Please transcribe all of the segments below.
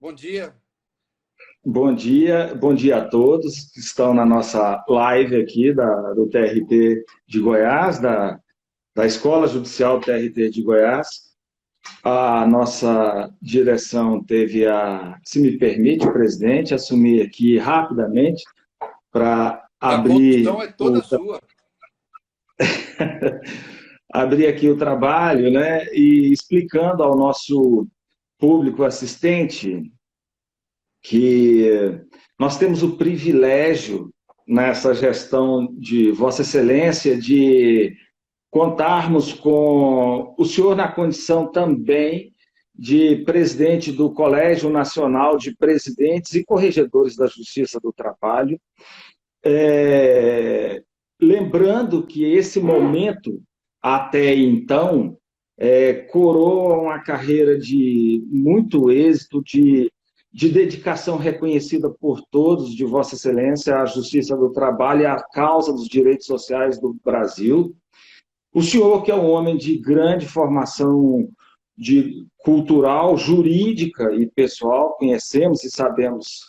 Bom dia. Bom dia a todos que estão na nossa live aqui do TRT de Goiás, da Escola Judicial TRT de Goiás. A nossa direção teve se me permite, presidente, assumir aqui rapidamente para A abrir condução é toda sua. abrir aqui o trabalho, né, e explicando ao nosso público assistente que nós temos o privilégio nessa gestão de Vossa Excelência de contarmos com o senhor na condição também de presidente do Colégio Nacional de Presidentes e Corregedores da Justiça do Trabalho. Lembrando que esse momento, até então, coroa uma carreira de muito êxito, de dedicação reconhecida por todos, de Vossa Excelência, à Justiça do Trabalho e à causa dos direitos sociais do Brasil. O senhor, que é um homem de grande formação cultural, jurídica e pessoal, conhecemos e sabemos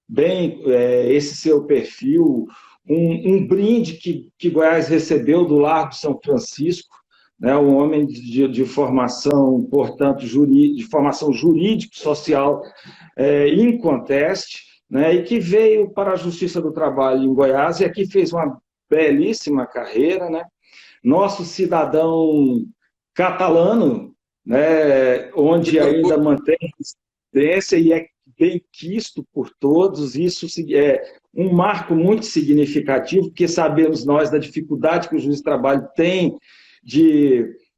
bem esse seu perfil, um brinde que Goiás recebeu do Largo São Francisco, né, um homem de formação, portanto, de formação jurídico-social inconteste, né, e que veio para a Justiça do Trabalho em Goiás e aqui fez uma belíssima carreira, né? Nosso cidadão catalano, né, onde ainda mantém residência e é bem quisto por todos, isso é um marco muito significativo, porque sabemos nós da dificuldade que o juiz de trabalho tem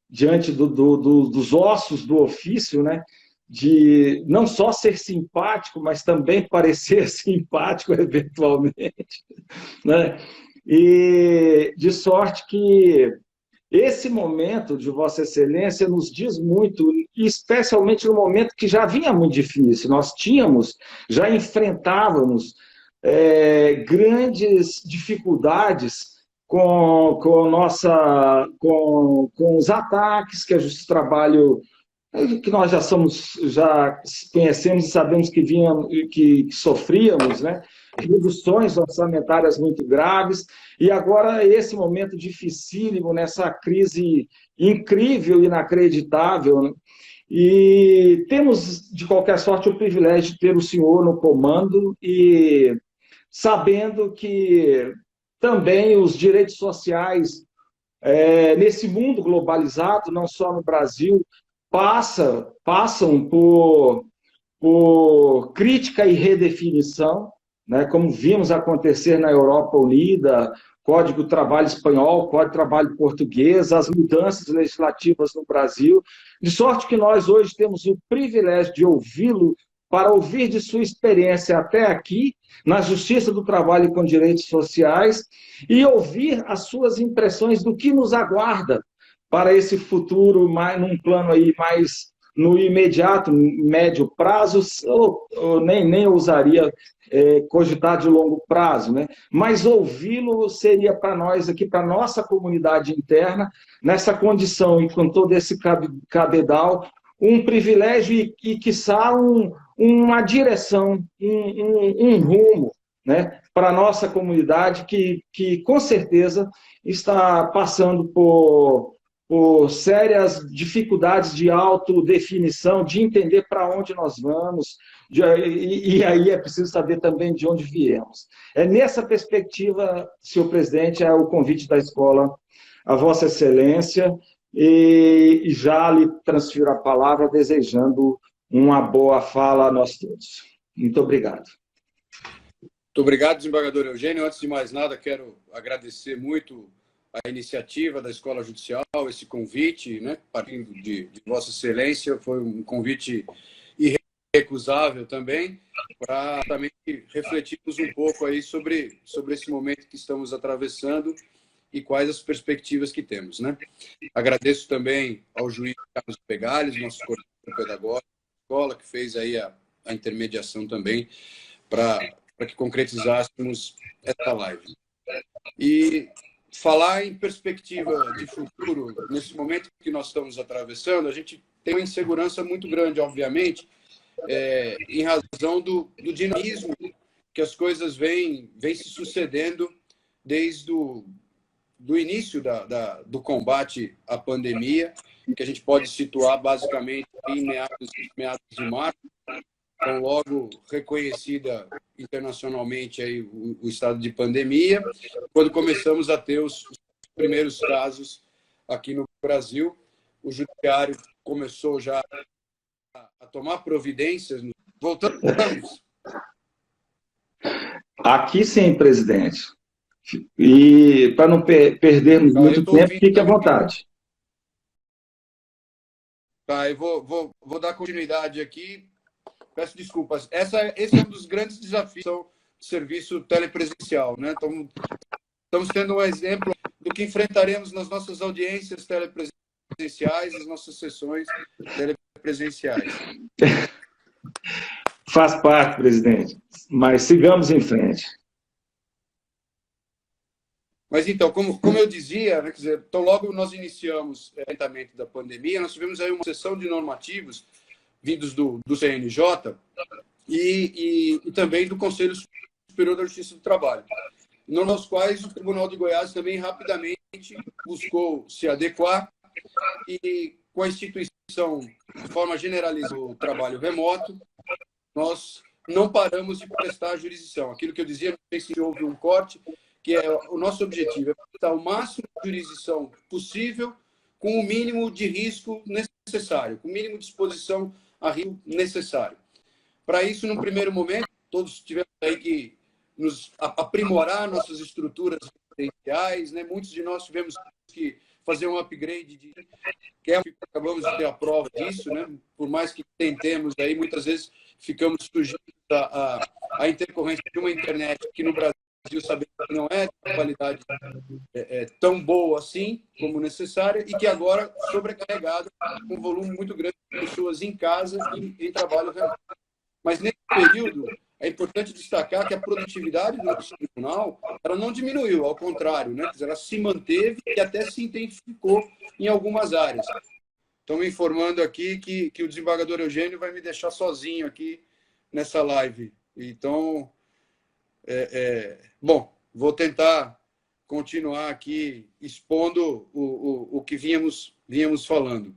diante dos ossos do ofício, né, de não só ser simpático, mas também parecer simpático eventualmente, né? E de sorte que esse momento de Vossa Excelência nos diz muito, especialmente no momento que já vinha muito difícil. Nós já enfrentávamos grandes dificuldades com os ataques que a Justiça do Trabalho, que nós já conhecemos e sabemos que sofríamos, né? Reduções orçamentárias muito graves, e agora esse momento dificílimo, nessa crise incrível, inacreditável, né? E temos, de qualquer sorte, o privilégio de ter o senhor no comando e sabendo que também os direitos sociais, nesse mundo globalizado, não só no Brasil, passam por crítica e redefinição, né, como vimos acontecer na Europa Unida, Código do Trabalho Espanhol, Código do Trabalho Português, as mudanças legislativas no Brasil, de sorte que nós hoje temos o privilégio de ouvi-lo, para ouvir de sua experiência até aqui, na Justiça do Trabalho com Direitos Sociais, e ouvir as suas impressões do que nos aguarda para esse futuro, num plano aí mais no imediato, médio prazo, ou nem ousaria cogitar de longo prazo, né? Mas ouvi-lo seria para nós aqui, para a nossa comunidade interna, nessa condição e com todo esse cabedal, um privilégio e quiçá, uma direção, um rumo, né, para a nossa comunidade que com certeza está passando por sérias dificuldades de autodefinição, de entender para onde nós vamos, e aí é preciso saber também de onde viemos. É nessa perspectiva, senhor presidente, é o convite da escola a Vossa Excelência, e já lhe transfiro a palavra desejando uma boa fala a nós todos. Muito obrigado. Muito obrigado, desembargador Eugênio. Antes de mais nada, quero agradecer muito a iniciativa da Escola Judicial, esse convite, né, partindo de Vossa Excelência, foi um convite irrecusável também, para também refletirmos um pouco aí sobre esse momento que estamos atravessando e quais as perspectivas que temos, né? Agradeço também ao juiz Carlos Pegales, nosso coordenador pedagógico da escola, que fez aí a intermediação também para que concretizássemos essa live. E falar em perspectiva de futuro, nesse momento que nós estamos atravessando, a gente tem uma insegurança muito grande, obviamente, em razão do dinamismo que as coisas vêm se sucedendo desde do início do combate à pandemia, que a gente pode situar basicamente em meados de março, então logo reconhecida internacionalmente aí o estado de pandemia, quando começamos a ter os primeiros casos aqui no Brasil. O judiciário começou já a tomar providências. Voltamos. Aqui sim, presidente. E para não perdermos muito tempo, fique à vontade. Tá, eu vou dar continuidade aqui. Peço desculpas. Esse é um dos grandes desafios do serviço telepresencial, né? Estamos tendo um exemplo do que enfrentaremos nas nossas audiências telepresenciais, nas nossas sessões telepresenciais. Faz parte, presidente. Mas sigamos em frente. Mas então, como eu dizia, né, quer dizer, então logo nós iniciamos o enfrentamento da pandemia, nós tivemos aí uma sessão de normativos vindos do CNJ e também do Conselho Superior da Justiça do Trabalho, nos quais o Tribunal de Goiás também rapidamente buscou se adequar e, com a instituição de forma generalizada do trabalho remoto, nós não paramos de prestar jurisdição. Aquilo que eu dizia, não sei se houve um corte, que é o nosso objetivo, é prestar o máximo de jurisdição possível com o mínimo de risco necessário, com o mínimo de exposição a risco necessário. Para isso, no primeiro momento, todos tivemos aí que nos aprimorar nossas estruturas residenciais, né? Muitos de nós tivemos que fazer um upgrade, acabamos de ter a prova disso, né? Por mais que tentemos, aí, muitas vezes ficamos sujeitos à intercorrência de uma internet que no Brasil sabemos que não é de qualidade tão boa assim como necessária e que agora sobrecarregada com um volume muito grande de pessoas em casa e em trabalho remoto. Mas nesse período é importante destacar que a produtividade do nosso tribunal ela não diminuiu, ao contrário, né? Ela se manteve e até se intensificou em algumas áreas. Estão me informando aqui que o desembargador Eugênio vai me deixar sozinho aqui nessa live. Então, bom, vou tentar continuar aqui expondo o que vínhamos falando.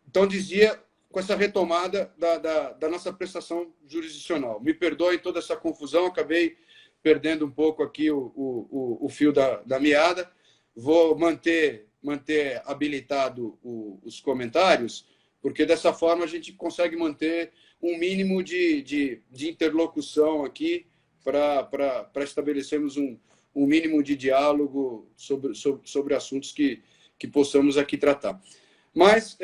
Então, dizia, com essa retomada da nossa prestação jurisdicional. Me perdoem toda essa confusão, acabei perdendo um pouco aqui o fio da meada. Vou manter habilitado os comentários, porque dessa forma a gente consegue manter um mínimo de interlocução aqui para estabelecermos um mínimo de diálogo sobre assuntos que possamos aqui tratar. Mas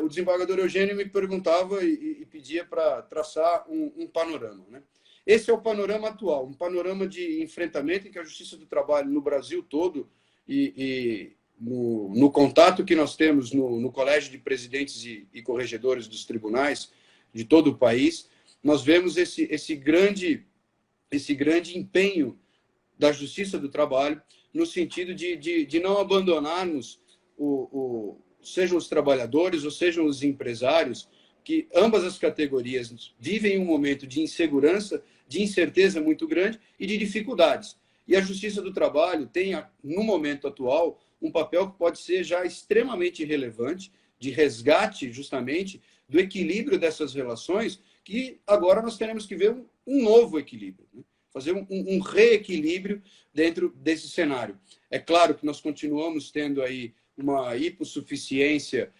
o desembargador Eugênio me perguntava e pedia para traçar um panorama, né? Esse é o panorama atual, um panorama de enfrentamento em que a Justiça do Trabalho no Brasil todo e no contato que nós temos no Colégio de Presidentes e Corregedores dos Tribunais de todo o país, nós vemos esse grande empenho da Justiça do Trabalho no sentido de não abandonarmos sejam os trabalhadores ou sejam os empresários, que ambas as categorias vivem um momento de insegurança, de incerteza muito grande e de dificuldades. E a Justiça do Trabalho tem, no momento atual, um papel que pode ser já extremamente relevante, de resgate, justamente, do equilíbrio dessas relações, que agora nós teremos que ver um novo equilíbrio, né? Fazer um reequilíbrio dentro desse cenário. É claro que nós continuamos tendo aí uma hipossuficiência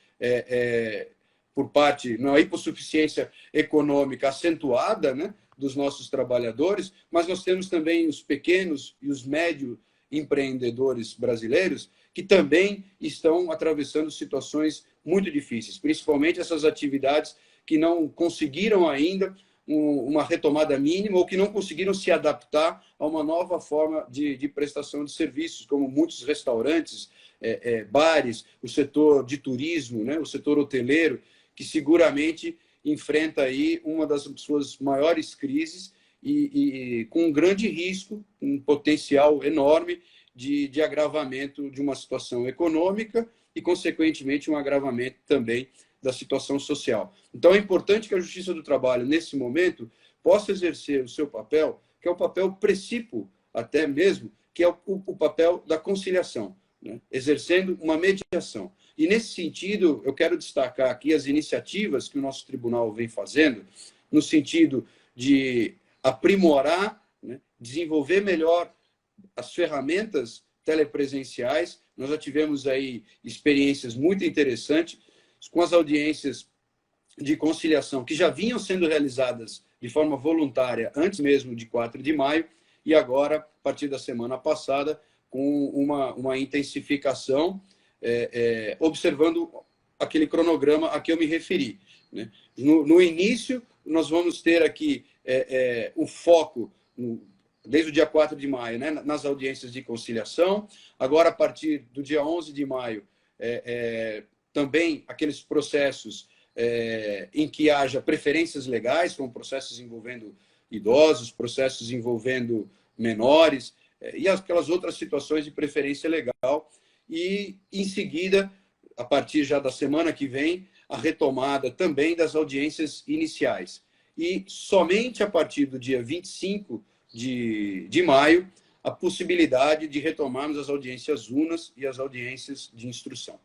uma hipossuficiência econômica acentuada, né, dos nossos trabalhadores, mas nós temos também os pequenos e os médios empreendedores brasileiros que também estão atravessando situações muito difíceis, principalmente essas atividades que não conseguiram ainda uma retomada mínima ou que não conseguiram se adaptar a uma nova forma de prestação de serviços, como muitos restaurantes, bares, o setor de turismo, né, o setor hoteleiro, que seguramente enfrenta aí uma das suas maiores crises e com um grande risco, um potencial enorme de agravamento de uma situação econômica e, consequentemente, um agravamento também da situação social. Então, é importante que a Justiça do Trabalho, nesse momento, possa exercer o seu papel, que é o papel precípuo, até mesmo, que é o papel da conciliação, né? Exercendo uma mediação. E, nesse sentido, eu quero destacar aqui as iniciativas que o nosso tribunal vem fazendo, no sentido de aprimorar, né, desenvolver melhor as ferramentas telepresenciais. Nós já tivemos aí experiências muito interessantes com as audiências de conciliação que já vinham sendo realizadas de forma voluntária antes mesmo de 4 de maio e agora, a partir da semana passada, com uma intensificação, observando aquele cronograma a que eu me referi, né? No início, nós vamos ter aqui o foco, desde o dia 4 de maio, né, nas audiências de conciliação. Agora, a partir do dia 11 de maio, também aqueles processos em que haja preferências legais, como processos envolvendo idosos, processos envolvendo menores, e aquelas outras situações de preferência legal. E, em seguida, a partir já da semana que vem, a retomada também das audiências iniciais. E somente a partir do dia 25 de maio, a possibilidade de retomarmos as audiências unas e as audiências de instrução.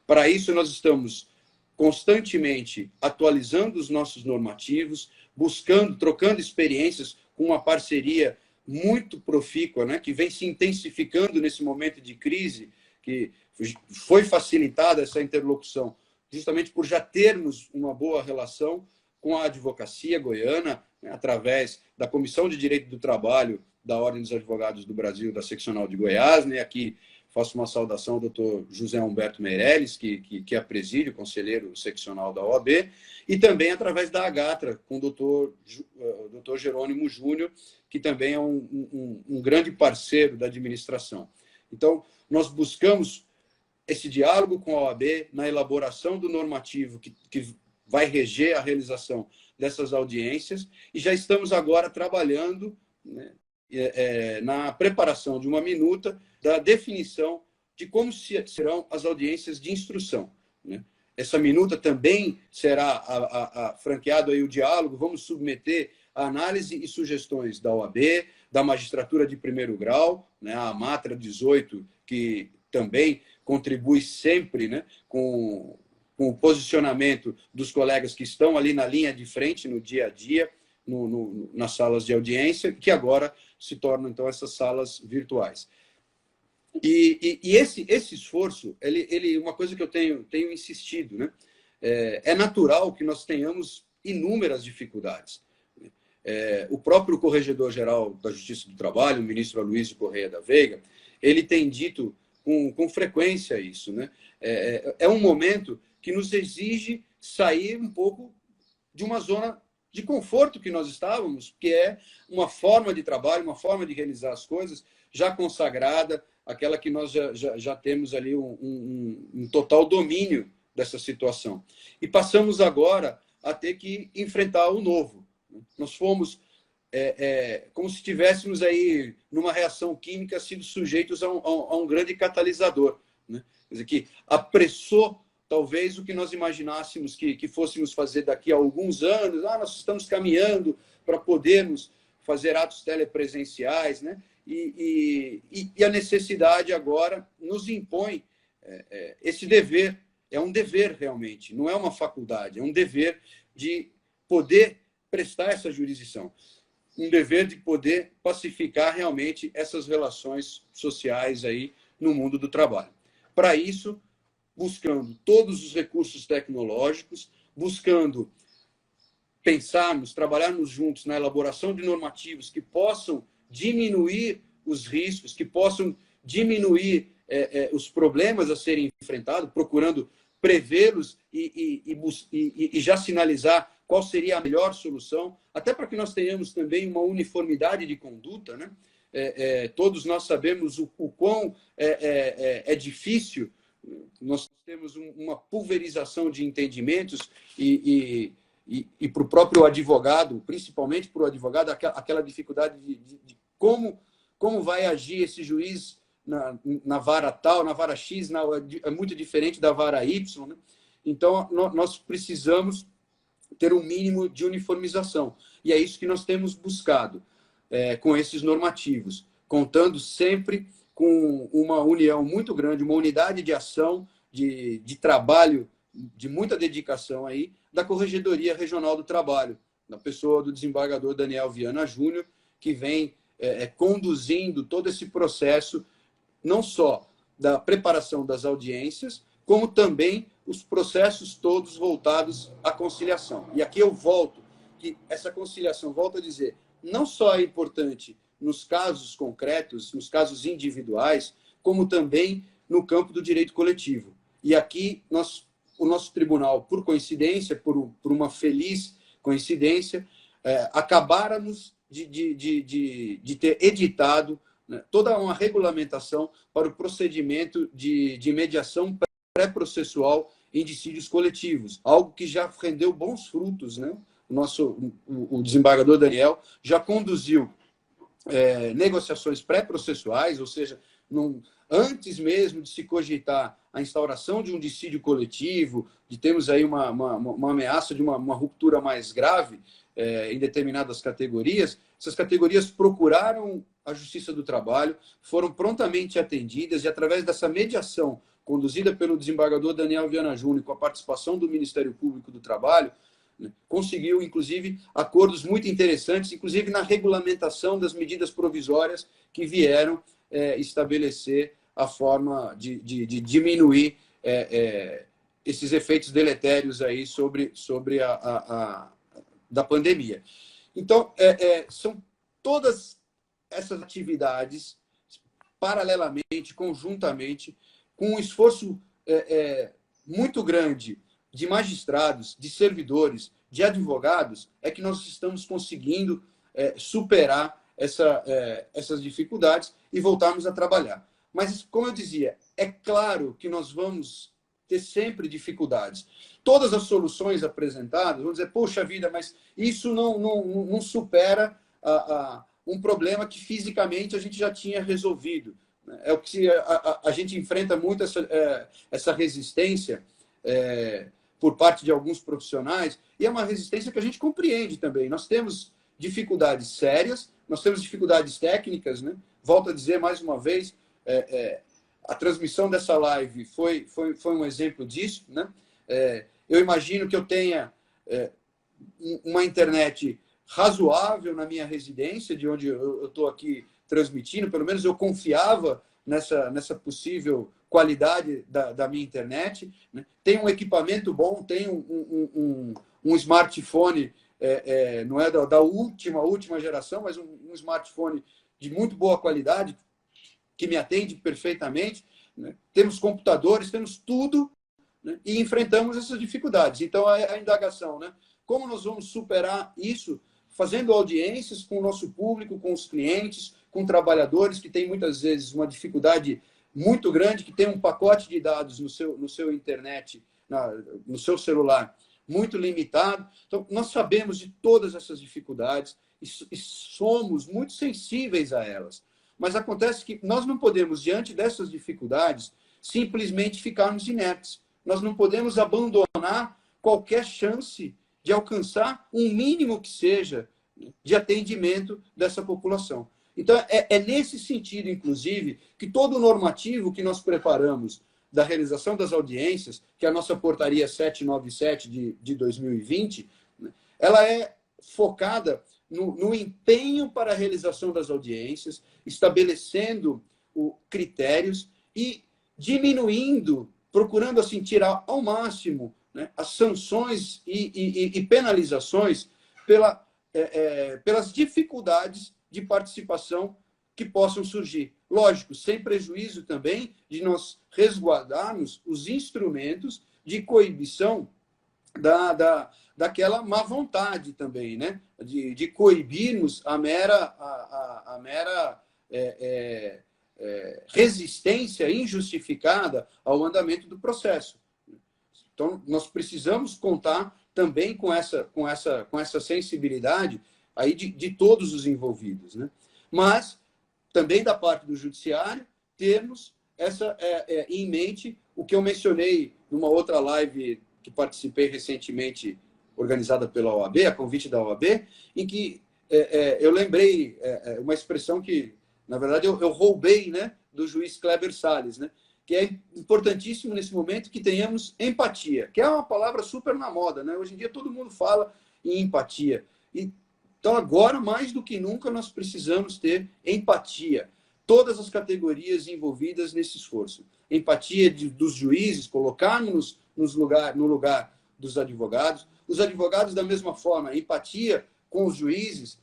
Para isso, nós estamos constantemente atualizando os nossos normativos, buscando, trocando experiências com uma parceria muito profícua, né, que vem se intensificando nesse momento de crise, que foi facilitada essa interlocução justamente por já termos uma boa relação com a advocacia goiana, né, através da Comissão de Direito do Trabalho da Ordem dos Advogados do Brasil, da Seccional de Goiás, né, aqui faço uma saudação ao doutor José Humberto Meirelles, que é presídio, conselheiro seccional da OAB, e também através da Agatra, com o doutor Jerônimo Júnior, que também é um grande parceiro da administração. Então, nós buscamos esse diálogo com a OAB na elaboração do normativo que vai reger a realização dessas audiências, e já estamos agora trabalhando, né, na preparação de uma minuta da definição de como serão as audiências de instrução, né? Essa minuta também será franqueado aí o diálogo, vamos submeter a análise e sugestões da OAB, da Magistratura de Primeiro Grau, né, a Matra 18, que também contribui sempre, né, com o posicionamento dos colegas que estão ali na linha de frente, no dia a dia, nas salas de audiência, que agora se tornam, então, essas salas virtuais. E esse esforço, uma coisa que eu tenho insistido, né? É natural que nós tenhamos inúmeras dificuldades. O próprio Corregedor-Geral da Justiça do Trabalho, o ministro Aloysio Correia da Veiga, ele tem dito com frequência isso, né? É um momento que nos exige sair um pouco de uma zona de conforto que nós estávamos, que é uma forma de trabalho, uma forma de realizar as coisas já consagrada, aquela que nós já temos ali um total domínio dessa situação. E passamos agora a ter que enfrentar o novo. Nós fomos como se estivéssemos aí numa reação química sido sujeitos a um grande catalisador, né? Quer dizer, que apressou talvez o que nós imaginássemos que fôssemos fazer daqui a alguns anos. Nós estamos caminhando para podermos fazer atos telepresenciais, né? E a necessidade agora nos impõe esse dever. É um dever, realmente, não é uma faculdade, é um dever de poder prestar essa jurisdição, um dever de poder pacificar realmente essas relações sociais aí no mundo do trabalho. Para isso, buscando todos os recursos tecnológicos, buscando pensarmos, trabalharmos juntos na elaboração de normativos que possam diminuir os riscos, que possam diminuir os problemas a serem enfrentados, procurando prevê-los e já sinalizar qual seria a melhor solução, até para que nós tenhamos também uma uniformidade de conduta, né? Todos nós sabemos o quão é difícil. Nós temos uma pulverização de entendimentos e para o próprio advogado, principalmente para o advogado, aquela dificuldade de como vai agir esse juiz na vara tal, na vara X, é muito diferente da vara Y, né? Então, nós precisamos ter um mínimo de uniformização. E é isso que nós temos buscado com esses normativos, contando sempre com uma união muito grande, uma unidade de ação, de trabalho, de muita dedicação aí, da Corregedoria Regional do Trabalho, na pessoa do desembargador Daniel Viana Júnior, que vem conduzindo todo esse processo, não só da preparação das audiências, como também os processos todos voltados à conciliação. E aqui eu volto, que essa conciliação, volto a dizer, não só é importante nos casos concretos, nos casos individuais, como também no campo do direito coletivo. E aqui o nosso tribunal, por coincidência, por uma feliz coincidência, acabáramos de ter editado, né, toda uma regulamentação para o procedimento de mediação pré-processual em dissídios coletivos, algo que já rendeu bons frutos, né? O desembargador Daniel já conduziu negociações pré-processuais, ou seja, antes mesmo de se cogitar a instauração de um dissídio coletivo, de termos aí uma ameaça de uma ruptura mais grave em determinadas categorias, essas categorias procuraram a Justiça do Trabalho, foram prontamente atendidas e, através dessa mediação conduzida pelo desembargador Daniel Viana Júnior, com a participação do Ministério Público do Trabalho, né, conseguiu, inclusive, acordos muito interessantes, inclusive na regulamentação das medidas provisórias que vieram estabelecer a forma de diminuir esses efeitos deletérios aí sobre da pandemia. Então, são todas essas atividades, paralelamente, conjuntamente, com um esforço muito grande de magistrados, de servidores, de advogados, é que nós estamos conseguindo superar essas dificuldades e voltarmos a trabalhar. Mas, como eu dizia, é claro que nós vamos ter sempre dificuldades. Todas as soluções apresentadas, vamos dizer, poxa vida, mas isso não supera um problema que fisicamente a gente já tinha resolvido. É o que a gente enfrenta muito essa resistência por parte de alguns profissionais, e é uma resistência que a gente compreende também. Nós temos dificuldades sérias, nós temos dificuldades técnicas, né? Volto a dizer mais uma vez, a transmissão dessa live foi um exemplo disso, né? Eu imagino que eu tenha uma internet razoável na minha residência, de onde eu estou aqui transmitindo, pelo menos eu confiava nessa possível qualidade da minha internet, né? Tem um equipamento bom, tem um smartphone, não é da última geração, mas um smartphone de muito boa qualidade, que me atende perfeitamente, né? Temos computadores, temos tudo, né? E enfrentamos essas dificuldades. Então, a indagação, né? Como nós vamos superar isso? Fazendo audiências com o nosso público, com os clientes, com trabalhadores que têm muitas vezes uma dificuldade muito grande, que tem um pacote de dados no seu internet, no seu celular, muito limitado. Então, nós sabemos de todas essas dificuldades e somos muito sensíveis a elas. Mas acontece que nós não podemos, diante dessas dificuldades, simplesmente ficarmos inertes. Nós não podemos abandonar qualquer chance de alcançar um mínimo que seja de atendimento dessa população. Então, é nesse sentido, inclusive, que todo o normativo que nós preparamos da realização das audiências, que é a nossa portaria 797 de 2020, ela é focada no empenho para a realização das audiências, estabelecendo critérios e diminuindo, procurando assim, tirar ao máximo, né, as sanções e penalizações pelas dificuldades de participação que possam surgir. Lógico, sem prejuízo também de nós resguardarmos os instrumentos de coibição daquela má vontade também, né? De coibirmos a mera resistência injustificada ao andamento do processo. Então, nós precisamos contar também com essa sensibilidade aí de todos os envolvidos, né? Mas também da parte do judiciário, termos em mente o que eu mencionei numa outra live que participei recentemente, organizada pela OAB, a convite da OAB, em que eu lembrei uma expressão que, na verdade, eu roubei, né, do juiz Kleber Salles, né, que é importantíssimo nesse momento que tenhamos empatia, que é uma palavra super na moda, né? Hoje em dia todo mundo fala em empatia. Então, agora, mais do que nunca, nós precisamos ter empatia. Todas as categorias envolvidas nesse esforço. Empatia dos juízes, colocarmos no lugar dos advogados. Os advogados, da mesma forma, empatia com os juízes,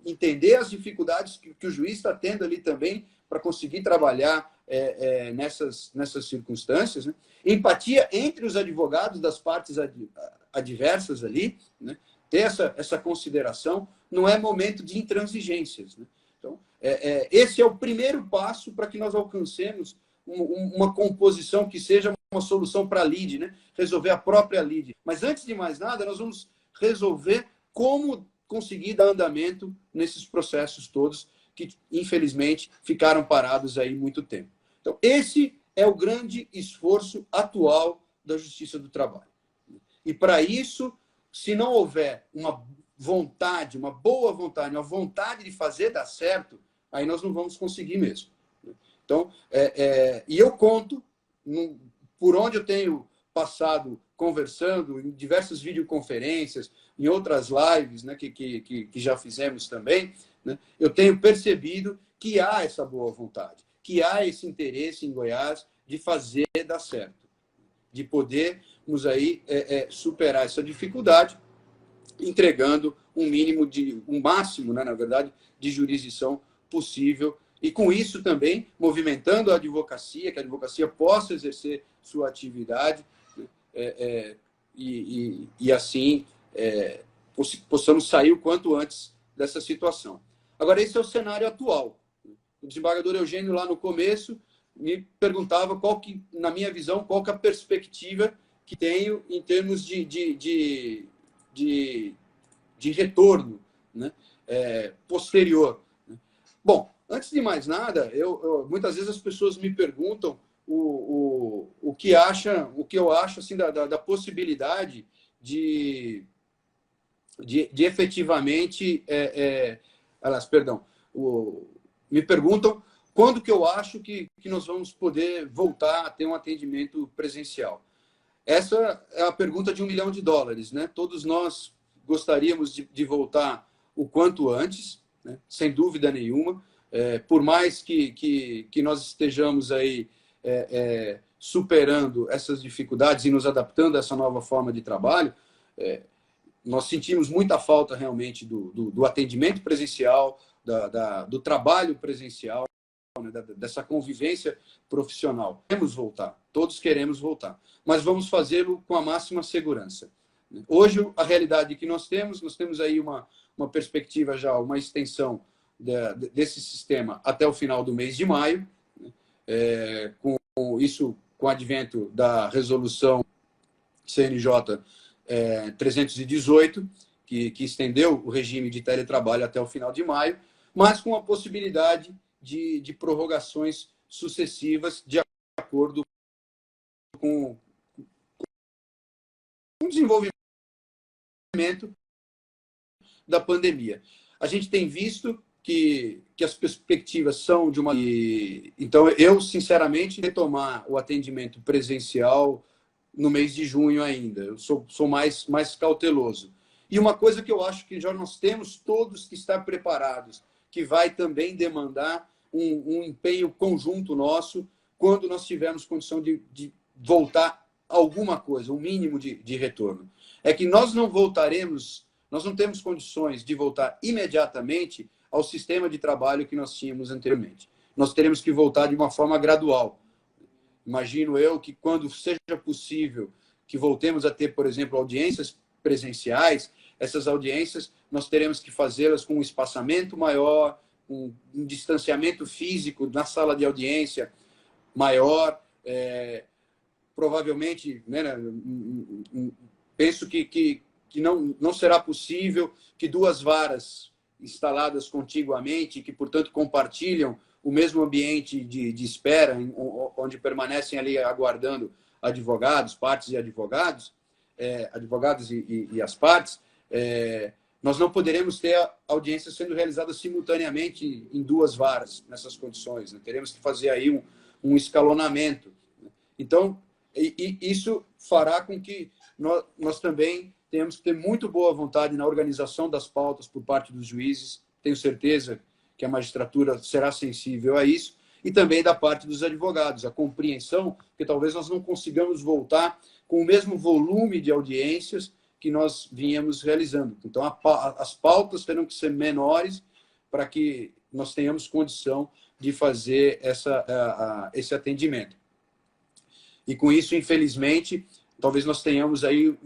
entender as dificuldades que o juiz está tendo ali também para conseguir trabalhar nessas circunstâncias. Né? Empatia entre os advogados das partes adversas ali, né? Ter essa consideração. Não é momento de intransigências. Né? Então, esse é o primeiro passo para que nós alcancemos uma composição que seja uma solução para a lide, né? Resolver a própria lide. Mas, antes de mais nada, nós vamos resolver como conseguir dar andamento nesses processos todos que, infelizmente, ficaram parados aí muito tempo. Então, esse é o grande esforço atual da Justiça do Trabalho. E, para isso, se não houver uma vontade, uma boa vontade, uma vontade de fazer dar certo, aí nós não vamos conseguir mesmo. Então, e eu conto, por onde eu tenho passado conversando, em diversas videoconferências, em outras lives, né, que já fizemos também, né, eu tenho percebido que há essa boa vontade, que há esse interesse em Goiás de fazer dar certo, de podermos aí superar essa dificuldade, entregando um máximo, né, na verdade, de jurisdição possível, e com isso também movimentando a advocacia, que a advocacia possa exercer sua atividade, né, e assim possamos sair o quanto antes dessa situação. Agora, esse é o cenário atual. O desembargador Eugênio, lá no começo, me perguntava na minha visão, qual que é a perspectiva que tenho em termos de retorno, né, posterior. Bom, antes de mais nada, muitas vezes as pessoas me perguntam o que eu acho assim, da possibilidade de efetivamente... me perguntam quando que eu acho que nós vamos poder voltar a ter um atendimento presencial. Essa é a pergunta de $1 milhão, né? Todos nós gostaríamos de voltar o quanto antes, né? Sem dúvida nenhuma. Por mais que nós estejamos aí superando essas dificuldades e nos adaptando a essa nova forma de trabalho, nós sentimos muita falta realmente do atendimento presencial, do trabalho presencial, né? Dessa convivência profissional. Queremos voltar, todos queremos voltar, mas vamos fazê-lo com a máxima segurança. Hoje, a realidade que nós temos aí uma perspectiva já, uma extensão desse sistema até o final do mês de maio, né? Com o advento da resolução CNJ 318, que estendeu o regime de teletrabalho até o final de maio, mas com a possibilidade de prorrogações sucessivas de acordo com o desenvolvimento da pandemia. A gente tem visto que as perspectivas são de uma... Então, eu, sinceramente, retomar o atendimento presencial no mês de junho ainda. Eu sou mais cauteloso. E uma coisa que eu acho que já nós temos todos que estar preparados, que vai também demandar um empenho conjunto nosso quando nós tivermos condição de voltar a alguma coisa, um mínimo de retorno. É que nós não temos condições de voltar imediatamente ao sistema de trabalho que nós tínhamos anteriormente. Nós teremos que voltar de uma forma gradual. Imagino eu que quando seja possível que voltemos a ter, por exemplo, audiências presenciais, essas audiências nós teremos que fazê-las com um espaçamento maior, um distanciamento físico na sala de audiência maior, provavelmente, né, penso que não será possível que duas varas instaladas contiguamente, que, portanto, compartilham o mesmo ambiente de espera, onde permanecem ali aguardando advogados, partes e advogados, advogados e as partes, nós não poderemos ter a audiência sendo realizada simultaneamente em duas varas, nessas condições. Né? Teremos que fazer aí um escalonamento. Então, isso fará com que nós também tenhamos que ter muito boa vontade na organização das pautas por parte dos juízes. Tenho certeza que a magistratura será sensível a isso, e também da parte dos advogados, a compreensão que talvez nós não consigamos voltar com o mesmo volume de audiências que nós vínhamos realizando. Então, as pautas terão que ser menores para que nós tenhamos condição de fazer esse atendimento. E com isso, infelizmente, talvez nós tenhamos aí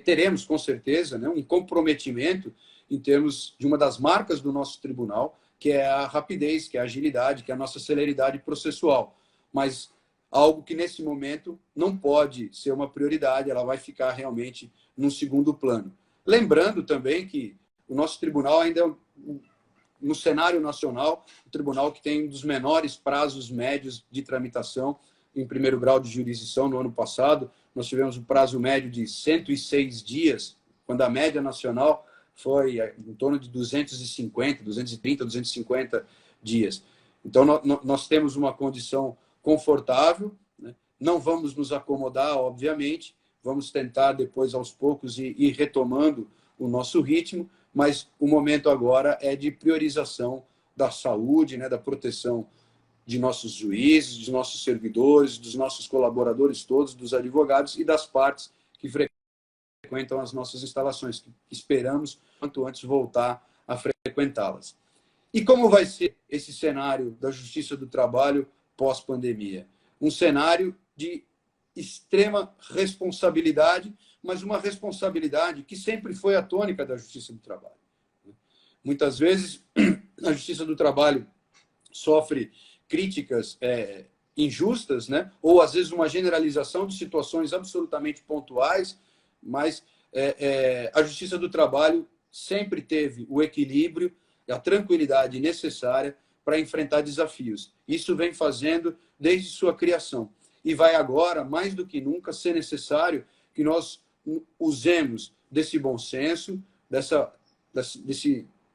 teremos com certeza, né, um comprometimento em termos de uma das marcas do nosso tribunal, que é a rapidez, que é a agilidade, que é a nossa celeridade processual. Mas algo que, nesse momento, não pode ser uma prioridade, ela vai ficar realmente num segundo plano. Lembrando também que o nosso tribunal ainda é, no cenário nacional, o tribunal que tem um dos menores prazos médios de tramitação em primeiro grau de jurisdição. No ano passado, nós tivemos um prazo médio de 106 dias, quando a média nacional foi em torno de 250, 230, 250 dias. Então, nós temos uma condição confortável, né? Não vamos nos acomodar, obviamente, vamos tentar depois, aos poucos, ir retomando o nosso ritmo, mas o momento agora é de priorização da saúde, né? Da proteção de nossos juízes, dos nossos servidores, dos nossos colaboradores todos, dos advogados e das partes que frequentam as nossas instalações, que esperamos, quanto antes, voltar a frequentá-las. E como vai ser esse cenário da Justiça do Trabalho pós-pandemia? Um cenário de extrema responsabilidade, mas uma responsabilidade que sempre foi a tônica da Justiça do Trabalho. Muitas vezes, a Justiça do Trabalho sofre críticas injustas, né? Ou, às vezes, uma generalização de situações absolutamente pontuais, mas a Justiça do Trabalho sempre teve o equilíbrio e a tranquilidade necessária para enfrentar desafios. Isso vem fazendo desde sua criação. E vai agora, mais do que nunca, ser necessário que nós usemos desse bom senso,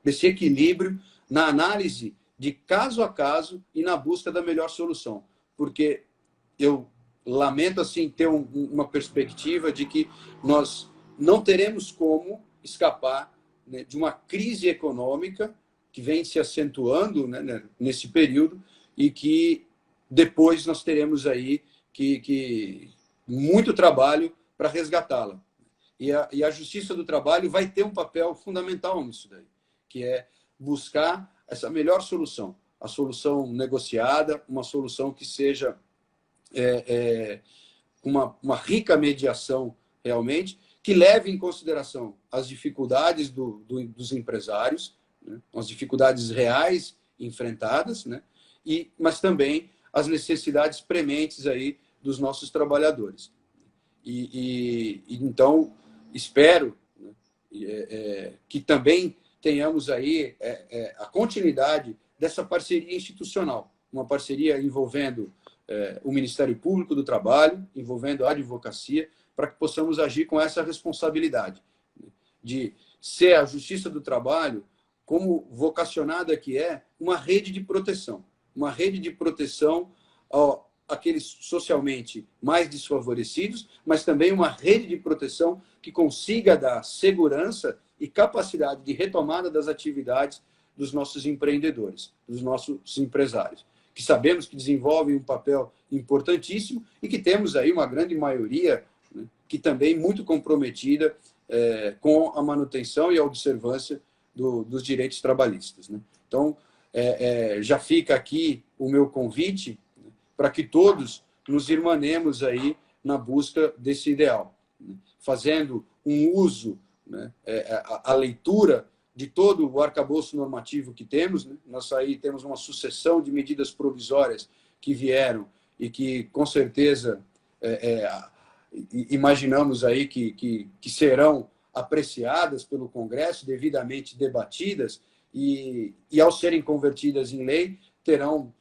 desse equilíbrio na análise de caso a caso e na busca da melhor solução. Porque eu lamento assim ter uma perspectiva de que nós não teremos como escapar, né, de uma crise econômica que vem se acentuando, né, nesse período, e que depois nós teremos aí que muito trabalho para resgatá-la. E a Justiça do Trabalho vai ter um papel fundamental nisso daí, que é buscar essa melhor solução, a solução negociada, uma solução que seja uma rica mediação realmente, que leve em consideração as dificuldades dos empresários, né, as dificuldades reais enfrentadas, né, mas também as necessidades prementes aí dos nossos trabalhadores. Então, espero, né, que também tenhamos aí a continuidade dessa parceria institucional, uma parceria envolvendo o Ministério Público do Trabalho, envolvendo a advocacia, para que possamos agir com essa responsabilidade, né, de ser a Justiça do Trabalho, como vocacionada que é, uma rede de proteção àqueles socialmente mais desfavorecidos, mas também uma rede de proteção que consiga dar segurança e capacidade de retomada das atividades dos nossos empreendedores, dos nossos empresários, que sabemos que desenvolvem um papel importantíssimo e que temos aí uma grande maioria, né, que também muito comprometida com a manutenção e a observância dos direitos trabalhistas, né? Então, já fica aqui o meu convite, né, para que todos nos irmanemos aí na busca desse ideal, né, fazendo um uso, né, a leitura de todo o arcabouço normativo que temos, né? Nós aí temos uma sucessão de medidas provisórias que vieram e que, com certeza, imaginamos aí que serão apreciadas pelo Congresso, devidamente debatidas, e ao serem convertidas em lei, terão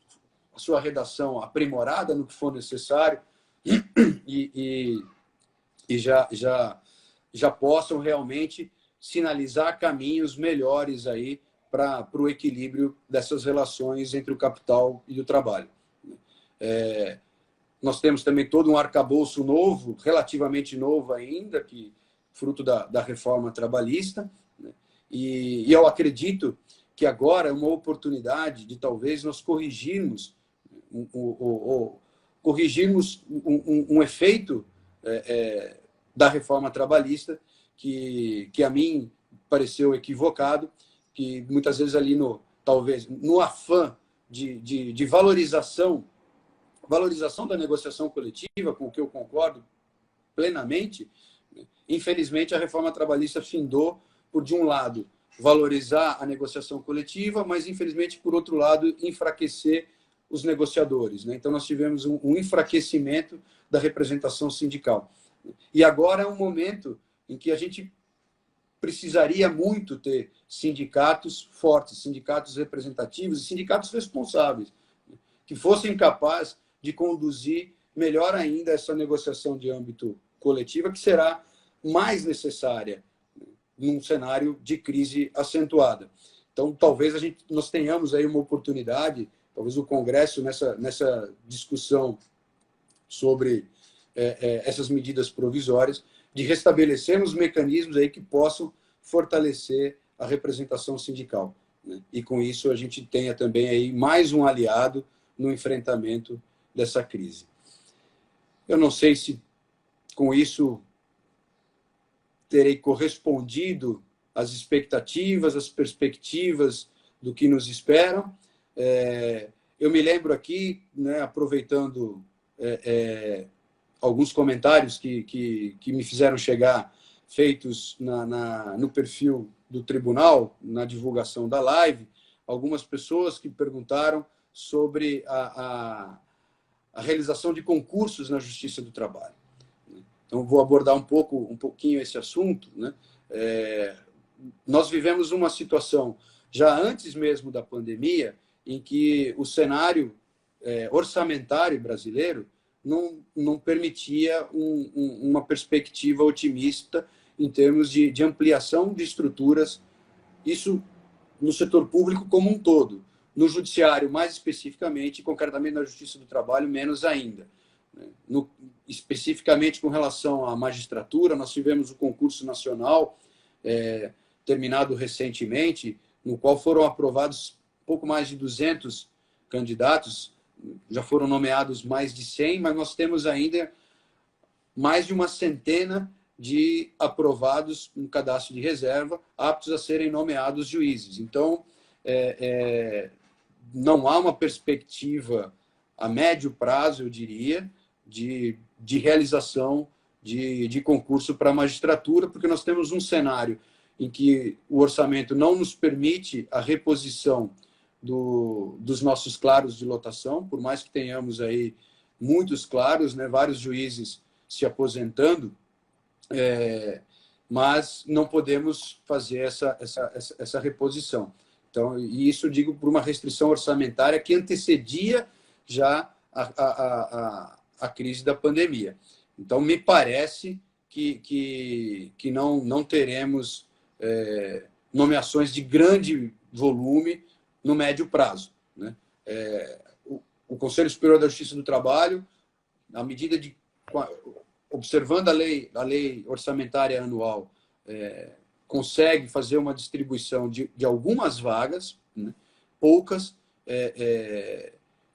a sua redação aprimorada no que for necessário e já possam realmente sinalizar caminhos melhores aí para o equilíbrio dessas relações entre o capital e o trabalho. Nós temos também todo um arcabouço novo, relativamente novo ainda, que fruto da reforma trabalhista, né? E eu acredito que agora é uma oportunidade de talvez nós corrigirmos um efeito da reforma trabalhista que a mim pareceu equivocado, que muitas vezes ali talvez no afã de valorização da negociação coletiva, com o que eu concordo plenamente, infelizmente a reforma trabalhista findou por, de um lado, valorizar a negociação coletiva, mas, infelizmente, por outro lado, enfraquecer os negociadores, né? Então, nós tivemos um enfraquecimento da representação sindical. E agora é um momento em que a gente precisaria muito ter sindicatos fortes, sindicatos representativos e sindicatos responsáveis, que fossem capazes de conduzir melhor ainda essa negociação de âmbito coletivo, que será mais necessária num cenário de crise acentuada. Então, talvez nós tenhamos aí uma oportunidade, talvez o Congresso, nessa discussão sobre essas medidas provisórias, de restabelecermos mecanismos aí que possam fortalecer a representação sindical, né? E com isso a gente tenha também aí mais um aliado no enfrentamento dessa crise. Eu não sei se com isso terei correspondido às expectativas, às perspectivas do que nos esperam. Eu me lembro aqui, né, aproveitando alguns comentários que me fizeram chegar, feitos no perfil do tribunal, na divulgação da live, algumas pessoas que perguntaram sobre a realização de concursos na Justiça do Trabalho. Então, vou abordar um pouquinho esse assunto, né? Nós vivemos uma situação, já antes mesmo da pandemia, em que o cenário orçamentário brasileiro não permitia uma perspectiva otimista em termos de ampliação de estruturas, isso no setor público como um todo. No judiciário, mais especificamente, e concretamente na Justiça do Trabalho, menos ainda. Especificamente com relação à magistratura, nós tivemos o concurso nacional terminado recentemente, no qual foram aprovados pouco mais de 200 candidatos, já foram nomeados mais de 100, mas nós temos ainda mais de uma centena de aprovados no cadastro de reserva, aptos a serem nomeados juízes. Então, não há uma perspectiva a médio prazo, eu diria, de realização de concurso para a magistratura, porque nós temos um cenário em que o orçamento não nos permite a reposição dos nossos claros de lotação, por mais que tenhamos aí muitos claros, né, vários juízes se aposentando, mas não podemos fazer essa reposição. Então, e isso digo por uma restrição orçamentária que antecedia já a crise da pandemia. Então, me parece que não teremos nomeações de grande volume no médio prazo, né? O Conselho Superior da Justiça do Trabalho, à medida observando a lei orçamentária anual, consegue fazer uma distribuição de algumas vagas, né? Poucas,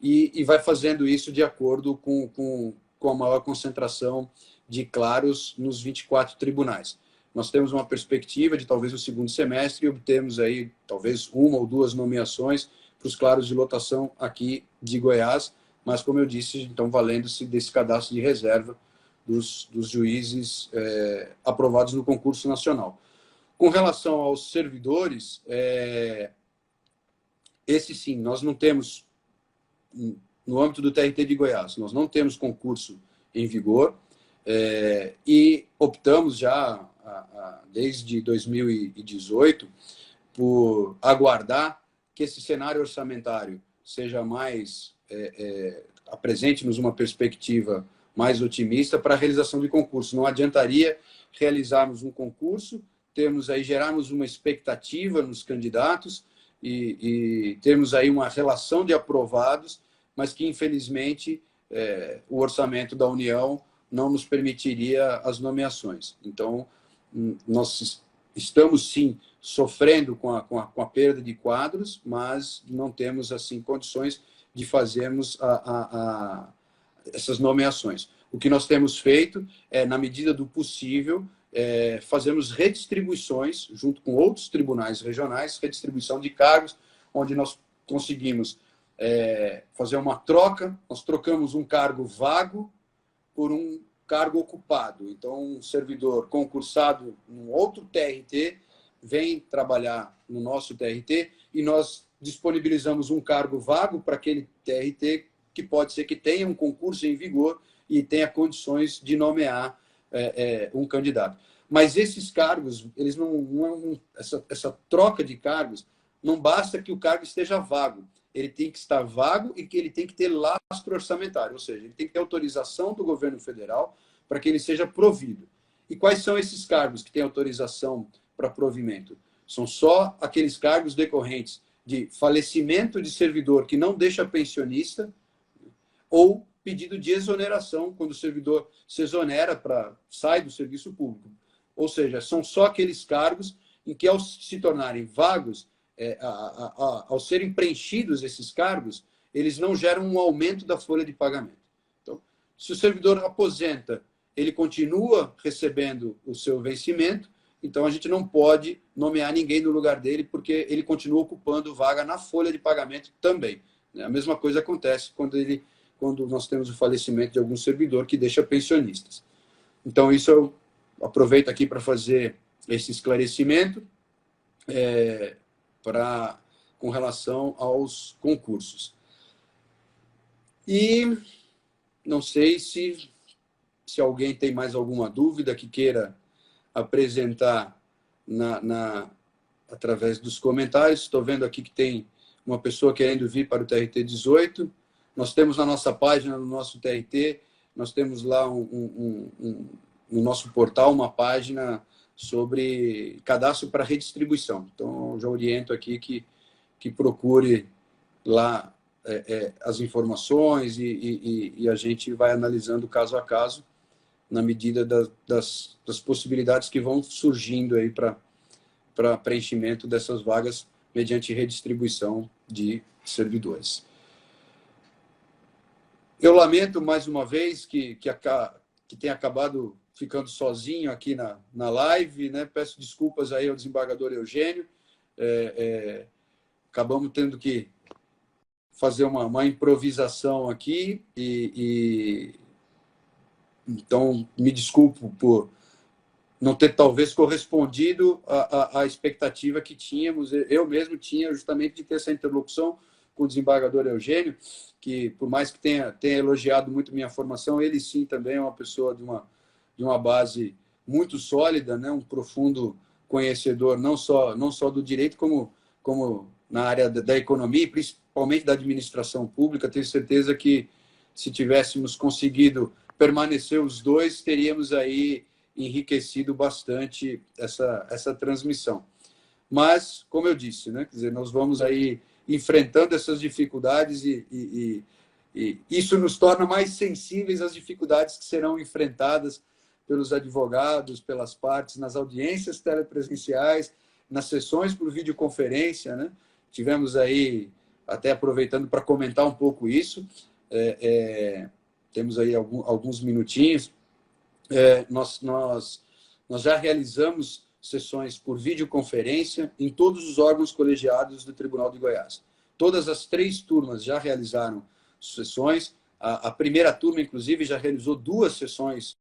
e vai fazendo isso de acordo com a maior concentração de claros nos 24 tribunais. Nós temos uma perspectiva de talvez no segundo semestre obtermos aí talvez uma ou duas nomeações para os claros de lotação aqui de Goiás, mas como eu disse, então valendo-se desse cadastro de reserva dos juízes aprovados no concurso nacional. Com relação aos servidores, esse sim, nós não temos, no âmbito do TRT de Goiás, nós não temos concurso em vigor, e optamos já, desde 2018, por aguardar que esse cenário orçamentário seja mais apresente-nos uma perspectiva mais otimista para a realização de concurso. Não adiantaria realizarmos um concurso, gerarmos uma expectativa nos candidatos e termos aí uma relação de aprovados, mas que, infelizmente, o orçamento da União não nos permitiria as nomeações. Então, nós estamos, sim, sofrendo com a perda de quadros, mas não temos, assim, condições de fazermos essas nomeações. O que nós temos feito é, na medida do possível, fazemos redistribuições, junto com outros tribunais regionais, redistribuição de cargos, onde nós conseguimos fazer uma troca, nós trocamos um cargo vago por um cargo ocupado. Então, um servidor concursado num outro TRT vem trabalhar no nosso TRT e nós disponibilizamos um cargo vago para aquele TRT que pode ser que tenha um concurso em vigor e tenha condições de nomear um candidato. Mas esses cargos, eles essa troca de cargos, não basta que o cargo esteja vago. Ele tem que estar vago e que ele tem que ter lastro orçamentário, ou seja, ele tem que ter autorização do governo federal para que ele seja provido. E quais são esses cargos que têm autorização para provimento? São só aqueles cargos decorrentes de falecimento de servidor que não deixa pensionista ou pedido de exoneração, quando o servidor se exonera, sai do serviço público. Ou seja, são só aqueles cargos em que, ao se tornarem vagos, ao serem preenchidos esses cargos, eles não geram um aumento da folha de pagamento. Então, se o servidor aposenta, ele continua recebendo o seu vencimento, então a gente não pode nomear ninguém no lugar dele, porque ele continua ocupando vaga na folha de pagamento também. A mesma coisa acontece quando nós temos o falecimento de algum servidor que deixa pensionistas. Então, isso eu aproveito aqui para fazer esse esclarecimento com relação aos concursos. E não sei se alguém tem mais alguma dúvida que queira apresentar através dos comentários. Estou vendo aqui que tem uma pessoa querendo vir para o TRT 18. Nós temos na nossa página, no nosso TRT, nós temos lá no nosso portal uma página sobre cadastro para redistribuição. Então, eu já oriento aqui que procure lá as informações e a gente vai analisando caso a caso, na medida das possibilidades que vão surgindo aí para preenchimento dessas vagas mediante redistribuição de servidores. Eu lamento, mais uma vez, que tenha acabado ficando sozinho aqui na live, né? Peço desculpas aí ao desembargador Eugênio. Acabamos tendo que fazer uma improvisação aqui então me desculpo por não ter talvez correspondido à expectativa que tínhamos. Eu mesmo tinha justamente de ter essa interlocução com o desembargador Eugênio, que por mais que tenha elogiado muito minha formação, ele sim também é uma pessoa de uma base muito sólida, né? Um profundo conhecedor não só do direito, como na área da economia, e principalmente da administração pública. Tenho certeza que, se tivéssemos conseguido permanecer os dois, teríamos aí enriquecido bastante essa transmissão. Mas, como eu disse, né? Quer dizer, nós vamos aí enfrentando essas dificuldades e isso nos torna mais sensíveis às dificuldades que serão enfrentadas pelos advogados, pelas partes, nas audiências telepresenciais, nas sessões por videoconferência, né? Tivemos aí, até aproveitando para comentar um pouco isso, temos aí alguns minutinhos, nós já realizamos sessões por videoconferência em todos os órgãos colegiados do Tribunal de Goiás. Todas as 3 turmas já realizaram sessões. A primeira turma, inclusive, já realizou 2 sessões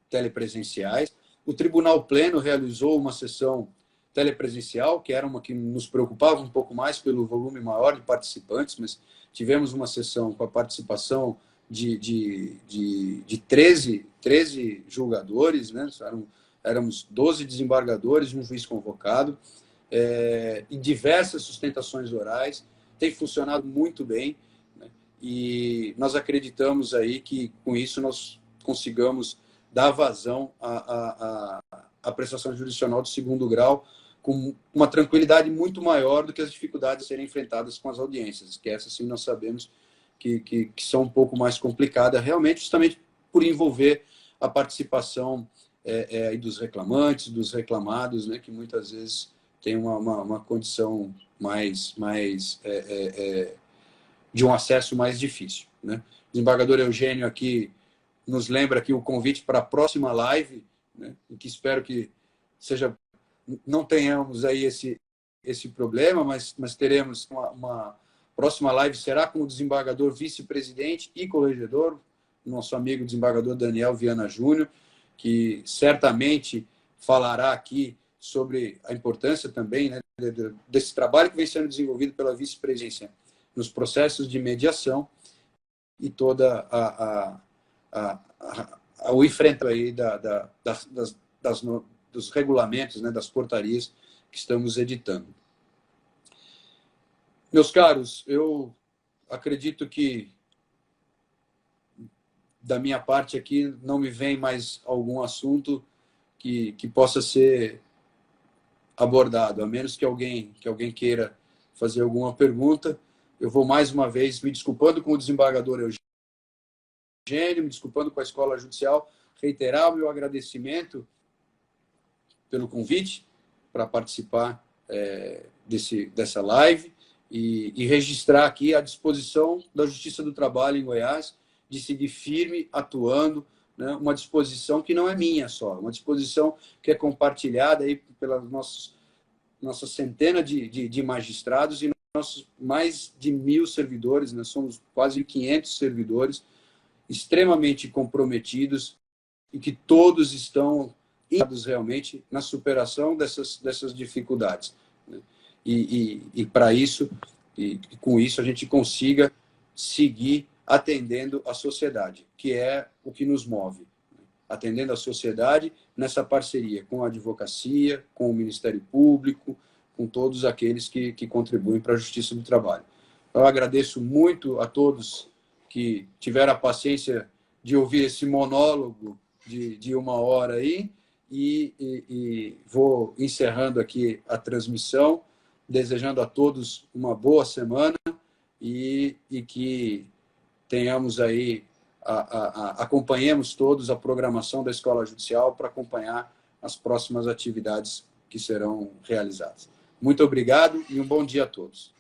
telepresenciais. O Tribunal Pleno realizou uma sessão telepresencial, que era uma que nos preocupava um pouco mais pelo volume maior de participantes, mas tivemos uma sessão com a participação de 13 julgadores, né? Éramos 12 desembargadores e um juiz convocado, e diversas sustentações orais. tem funcionado muito bem, né? E nós acreditamos aí que com isso nós consigamos dar vazão à prestação jurisdicional de segundo grau com uma tranquilidade muito maior do que as dificuldades a serem enfrentadas com as audiências, que essas sim nós sabemos que são um pouco mais complicadas, realmente, justamente por envolver a participação dos reclamantes, dos reclamados, né, que muitas vezes tem uma condição mais de um acesso mais difícil, né? O desembargador Eugênio aqui nos lembra aqui o convite para a próxima live, né, em que espero que não tenhamos aí esse problema, mas teremos uma próxima live, será com o desembargador vice-presidente e corregedor, nosso amigo desembargador Daniel Viana Júnior, que certamente falará aqui sobre a importância também, né, desse trabalho que vem sendo desenvolvido pela vice-presidência nos processos de mediação e toda o enfrentamento aí dos regulamentos, né, das portarias que estamos editando. Meus caros, eu acredito que da minha parte aqui não me vem mais algum assunto que possa ser abordado, a menos que alguém queira fazer alguma pergunta. Eu vou mais uma vez me desculpando com o desembargador Eugênio, me desculpando com a Escola Judicial, reiterar o meu agradecimento pelo convite para participar dessa live e registrar aqui a disposição da Justiça do Trabalho em Goiás de seguir firme, atuando, né, uma disposição que não é minha só, uma disposição que é compartilhada aí pela nossa centena de magistrados e nossos mais de 1.000 servidores, nós somos quase 500 servidores extremamente comprometidos e que todos estão realmente na superação dessas dificuldades, né? E para isso, e com isso a gente consiga seguir atendendo a sociedade, que é o que nos move, né? Atendendo a sociedade nessa parceria com a advocacia, com o Ministério Público, com todos aqueles que contribuem para a Justiça do Trabalho. Eu agradeço muito a todos que tiveram a paciência de ouvir esse monólogo de 1 hora aí, e vou encerrando aqui a transmissão, desejando a todos uma boa semana e que tenhamos aí, acompanhemos todos a programação da Escola Judicial para acompanhar as próximas atividades que serão realizadas. Muito obrigado e um bom dia a todos.